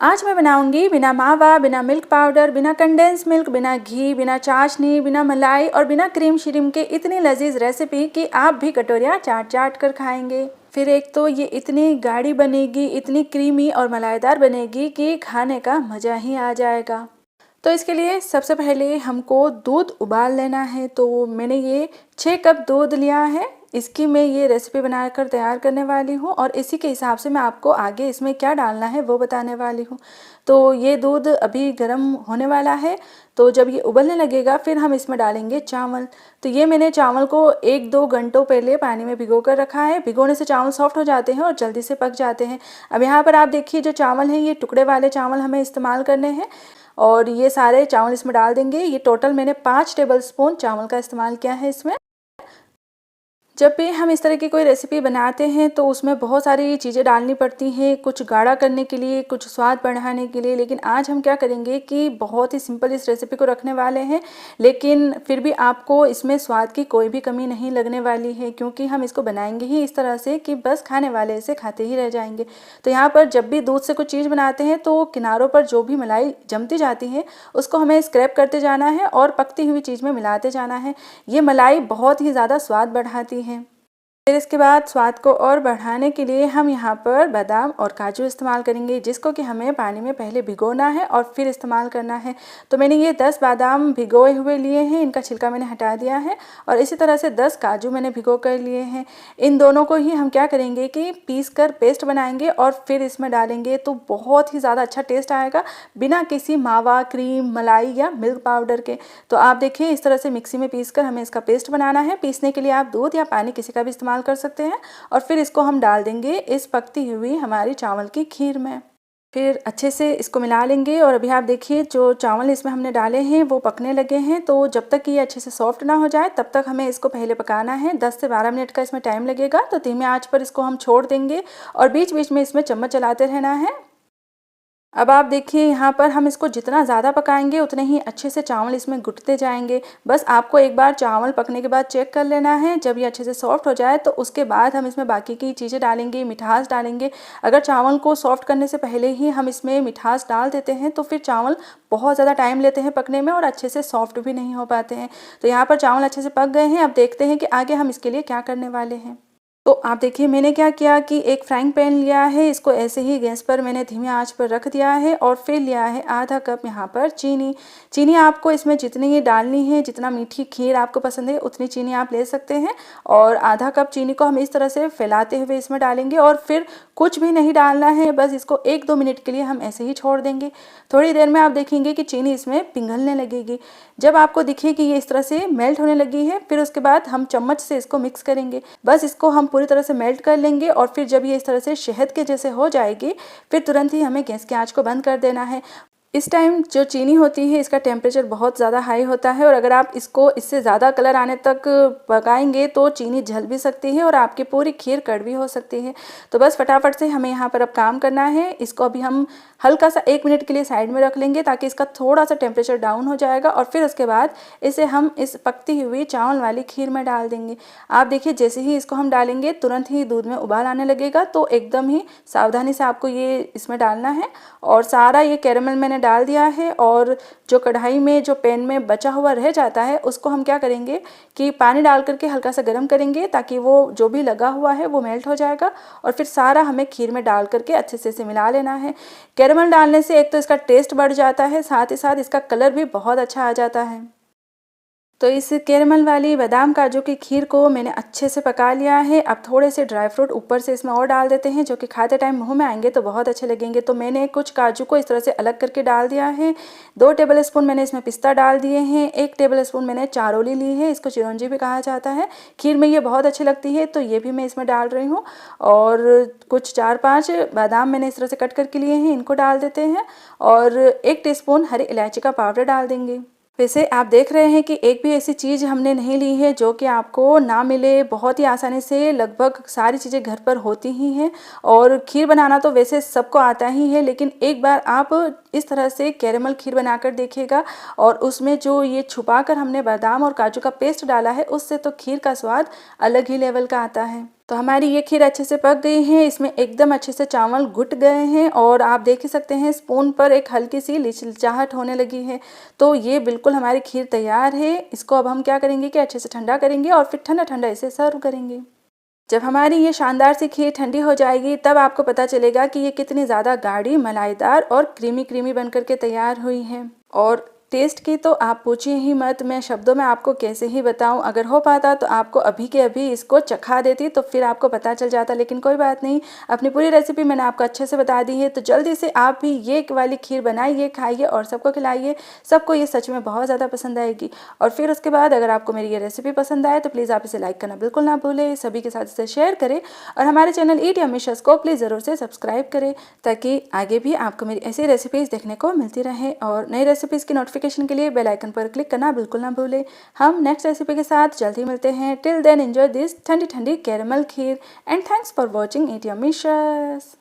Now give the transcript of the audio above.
आज मैं बनाऊंगी बिना मावा, बिना मिल्क पाउडर, बिना कंडेंस मिल्क, बिना घी, बिना चाशनी, बिना मलाई और बिना क्रीम श्रीम के इतनी लजीज रेसिपी कि आप भी कटोरियाँ चाट चाट कर खाएंगे। फिर एक तो ये इतनी गाढ़ी बनेगी, इतनी क्रीमी और मलाईदार बनेगी कि खाने का मज़ा ही आ जाएगा। तो इसके लिए सबसे पहले हमको दूध उबाल लेना है। तो मैंने ये 6 कप दूध लिया है। इसकी मैं ये रेसिपी बनाकर तैयार करने वाली हूँ और इसी के हिसाब से मैं आपको आगे इसमें क्या डालना है वो बताने वाली हूँ। तो ये दूध अभी गर्म होने वाला है। तो जब ये उबलने लगेगा फिर हम इसमें डालेंगे चावल। तो ये मैंने चावल को 1-2 घंटों पहले पानी में भिगो कर रखा है। भिगोने से चावल सॉफ्ट हो जाते हैं और जल्दी से पक जाते हैं। अब यहाँ पर आप देखिए जो चावल हैं ये टुकड़े वाले चावल हमें इस्तेमाल करने हैं और ये सारे चावल इसमें डाल देंगे। ये टोटल मैंने 5 टेबलस्पून चावल का इस्तेमाल किया है इसमें। जब भी हम इस तरह की कोई रेसिपी बनाते हैं तो उसमें बहुत सारी चीज़ें डालनी पड़ती हैं, कुछ गाढ़ा करने के लिए, कुछ स्वाद बढ़ाने के लिए। लेकिन आज हम क्या करेंगे कि बहुत ही सिंपल इस रेसिपी को रखने वाले हैं, लेकिन फिर भी आपको इसमें स्वाद की कोई भी कमी नहीं लगने वाली है, क्योंकि हम इसको बनाएंगे ही इस तरह से कि बस खाने वाले इसे खाते ही रह जाएंगे। तो यहाँ पर जब भी दूध से कुछ चीज़ बनाते हैं तो किनारों पर जो भी मलाई जमती जाती है उसको हमें स्क्रैप करते जाना है और पकती हुई चीज़ में मिलाते जाना है। ये मलाई बहुत ही ज़्यादा स्वाद बढ़ाती है। फिर इसके बाद स्वाद को और बढ़ाने के लिए हम यहाँ पर बादाम और काजू इस्तेमाल करेंगे, जिसको कि हमें पानी में पहले भिगोना है और फिर इस्तेमाल करना है। तो मैंने ये 10 बादाम भिगोए हुए लिए हैं, इनका छिलका मैंने हटा दिया है और इसी तरह से 10 काजू मैंने भिगो कर लिए हैं। इन दोनों को ही हम क्या करेंगे कि पीस कर पेस्ट बनाएंगे और फिर इसमें डालेंगे तो बहुत ही ज़्यादा अच्छा टेस्ट आएगा, बिना किसी मावा, क्रीम, मलाई या मिल्क पाउडर के। तो आप देखिए इस तरह से मिक्सी में पीस कर हमें इसका पेस्ट बनाना है। पीसने के लिए आप दूध या पानी किसी का भी इस्तेमाल कर सकते हैं और फिर इसको हम डाल देंगे इस पकती हुई हमारी चावल की खीर में। फिर अच्छे से इसको मिला लेंगे और अभी आप देखिए जो चावल इसमें हमने डाले हैं वो पकने लगे हैं। तो जब तक ये अच्छे से सॉफ्ट ना हो जाए तब तक हमें इसको पहले पकाना है। 10 से 12 मिनट का इसमें टाइम लगेगा। तो धीमी आंच पर इसको हम छोड़ देंगे और बीच बीच में इसमें चम्मच चलाते रहना है। अब आप देखिए यहाँ पर हम इसको जितना ज़्यादा पकाएंगे उतने ही अच्छे से चावल इसमें घुटते जाएंगे। बस आपको एक बार चावल पकने के बाद चेक कर लेना है। जब ये अच्छे से सॉफ्ट हो जाए तो उसके बाद हम इसमें बाकी की चीज़ें डालेंगे, मिठास डालेंगे। अगर चावल को सॉफ्ट करने से पहले ही हम इसमें मिठास डाल देते हैं तो फिर चावल बहुत ज़्यादा टाइम लेते हैं पकने में और अच्छे से सॉफ्ट भी नहीं हो पाते हैं। तो यहाँ पर चावल अच्छे से पक गए हैं। अब देखते हैं कि आगे हम इसके लिए क्या करने वाले हैं। तो आप देखिए मैंने क्या किया कि एक फ्राइंग पैन लिया है, इसको ऐसे ही गैस पर मैंने धीमी आंच पर रख दिया है और फिर लिया है आधा कप यहाँ पर चीनी। चीनी आपको इसमें जितनी डालनी है, जितना मीठी खीर आपको पसंद है उतनी चीनी आप ले सकते हैं। और आधा कप चीनी को हम इस तरह से फैलाते हुए इसमें डालेंगे और फिर कुछ भी नहीं डालना है, बस इसको 1-2 मिनट के लिए हम ऐसे ही छोड़ देंगे। थोड़ी देर में आप देखेंगे कि चीनी इसमें पिघलने लगेगी। जब आपको दिखे कि ये इस तरह से मेल्ट होने लगी है फिर उसके बाद हम चम्मच से इसको मिक्स करेंगे। बस इसको हम पूरी तरह से मेल्ट कर लेंगे और फिर जब ये इस तरह से शहद के जैसे हो जाएगी फिर तुरंत ही हमें गैस की आंच को बंद कर देना है। इस टाइम जो चीनी होती है इसका टेम्परेचर बहुत ज़्यादा हाई होता है और अगर आप इसको इससे ज़्यादा कलर आने तक पकाएंगे तो चीनी जल भी सकती है और आपकी पूरी खीर कड़वी हो सकती है। तो बस फटाफट से हमें यहाँ पर अब काम करना है। इसको अभी हम हल्का सा 1 मिनट के लिए साइड में रख लेंगे ताकि इसका थोड़ा सा टेम्परेचर डाउन हो जाएगा और फिर उसके बाद इसे हम इस पकती हुई चावल वाली खीर में डाल देंगे। आप देखिए जैसे ही इसको हम डालेंगे तुरंत ही दूध में उबाल आने लगेगा। तो एकदम ही सावधानी से आपको ये इसमें डालना है और सारा ये कैरेमल मैंने डाल दिया है। और जो कढ़ाई में जो पैन में बचा हुआ रह जाता है उसको हम क्या करेंगे कि पानी डाल करके हल्का सा गर्म करेंगे ताकि वो जो भी लगा हुआ है वो मेल्ट हो जाएगा और फिर सारा हमें खीर में डाल करके अच्छे से इसे मिला लेना है। कैरेमल डालने से एक तो इसका टेस्ट बढ़ जाता है, साथ ही साथ इसका कलर भी बहुत अच्छा आ जाता है। तो इस कैरेमल वाली बादाम काजू की खीर को मैंने अच्छे से पका लिया है। अब थोड़े से ड्राई फ्रूट ऊपर से इसमें और डाल देते हैं जो कि खाते टाइम मुंह में आएंगे तो बहुत अच्छे लगेंगे। तो मैंने कुछ काजू को इस तरह से अलग करके डाल दिया है। 2 टेबलस्पून मैंने इसमें पिस्ता डाल दिए हैं। 1 टेबलस्पून मैंने चारोली ली है, इसको चिरौंजी भी कहा जाता है। खीर में ये बहुत अच्छी लगती है तो ये भी मैं इसमें डाल रही हूँ। और कुछ 4-5 बादाम मैंने इस तरह से कट करके लिए हैं, इनको डाल देते हैं और 1 टीस्पून हरी इलायची का पाउडर डाल देंगे। वैसे आप देख रहे हैं कि एक भी ऐसी चीज़ हमने नहीं ली है जो कि आपको ना मिले। बहुत ही आसानी से लगभग सारी चीज़ें घर पर होती ही हैं और खीर बनाना तो वैसे सबको आता ही है, लेकिन एक बार आप इस तरह से कैरेमल खीर बनाकर देखिएगा और उसमें जो ये छुपा कर हमने बादाम और काजू का पेस्ट डाला है उससे तो खीर का स्वाद अलग ही लेवल का आता है। तो हमारी ये खीर अच्छे से पक गई है, इसमें एकदम अच्छे से चावल घुट गए हैं और आप देख ही सकते हैं स्पून पर एक हल्की सी लिचलाहट होने लगी है। तो ये बिल्कुल हमारी खीर तैयार है। इसको अब हम क्या करेंगे कि अच्छे से ठंडा करेंगे और फिर ठंडा ठंडा इसे सर्व करेंगे। जब हमारी ये शानदार सी खीर ठंडी हो जाएगी तब आपको पता चलेगा कि ये कितनी ज़्यादा गाढ़ी, मलाईदार और क्रीमी क्रीमी बनकर के तैयार हुई है। और टेस्ट की तो आप पूछिए ही मत, मैं शब्दों में आपको कैसे ही बताऊं। अगर हो पाता तो आपको अभी के अभी इसको चखा देती तो फिर आपको पता चल जाता, लेकिन कोई बात नहीं, अपनी पूरी रेसिपी मैंने आपको अच्छे से बता दी है। तो जल्दी से आप भी ये वाली खीर बनाइए, खाइए और सबको खिलाइए। सबको ये सच में बहुत ज़्यादा पसंद आएगी। और फिर उसके बाद अगर आपको मेरी ये रेसिपी पसंद आए तो प्लीज़ आप इसे लाइक करना बिल्कुल ना भूलें, सभी के साथ इसे शेयर करें और हमारे चैनल ईट यम्मी शोज़ को प्लीज़ ज़रूर से सब्सक्राइब करें ताकि आगे भी आपको मेरी ऐसी रेसिपीज़ देखने को मिलती रहे। और नई रेसिपीज़ की नोटिफिकेशन के लिए बेल आइकन पर क्लिक करना बिल्कुल ना भूलें। हम नेक्स्ट रेसिपी के साथ जल्द ही मिलते हैं। टिल देन एंजॉय दिस ठंडी ठंडी caramel kheer and thanks for watching eat yummy shows.